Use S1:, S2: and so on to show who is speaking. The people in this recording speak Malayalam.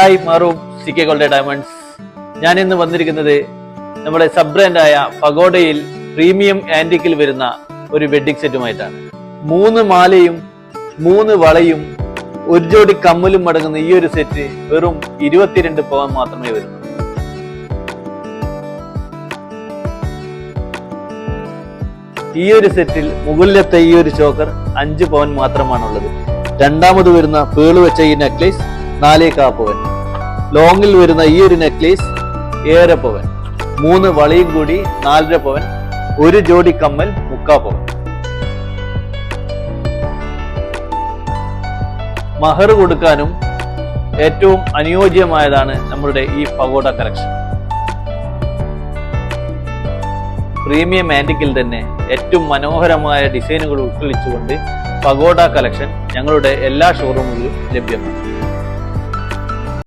S1: ഹായ് മാറൂം സി കെ ഗോൾഡ് ഡയമണ്ട്സ്. ഞാൻ ഇന്ന് വന്നിരിക്കുന്നത് നമ്മുടെ സബ് ബ്രാൻഡായ പഗോഡയിൽ പ്രീമിയം ആന്റിക്കിൽ വരുന്ന ഒരു വെഡ്ഡിംഗ് സെറ്റുമായിട്ടാണ്. 3 മാലയും 3 വളയും 1 ജോഡി കമ്മലും അടങ്ങുന്ന ഈ ഒരു സെറ്റ് വെറും 22 പവൻ മാത്രമേ വരുന്നു. ഈ ഒരു സെറ്റിൽ മുകളിലത്തെ ഈ ഒരു ചോക്കർ 5 പവൻ മാത്രമാണുള്ളത്. രണ്ടാമത് വരുന്ന പേള് വെച്ച ഈ നെക്ലേസ് 4.25 പവൻ. ലോങ്ങിൽ വരുന്ന ഈ ഒരു നെക്ലേസ് 7 പവൻ. 3 വളയും കൂടി 4.5 പവൻ. 1 ജോഡി കമ്മൽ 3/4 പവൻ. മഹർ കൊടുക്കാനും ഏറ്റവും അനുയോജ്യമായതാണ് നമ്മളുടെ ഈ പഗോഡ കളക്ഷൻ. പ്രീമിയം ആന്റിക്കിൽ തന്നെ ഏറ്റവും മനോഹരമായ ഡിസൈനുകൾ ഉൾക്കൊള്ളിച്ചുകൊണ്ട് പഗോഡ കളക്ഷൻ ഞങ്ങളുടെ എല്ലാ ഷോറൂമുകളിലും ലഭ്യമാണ്.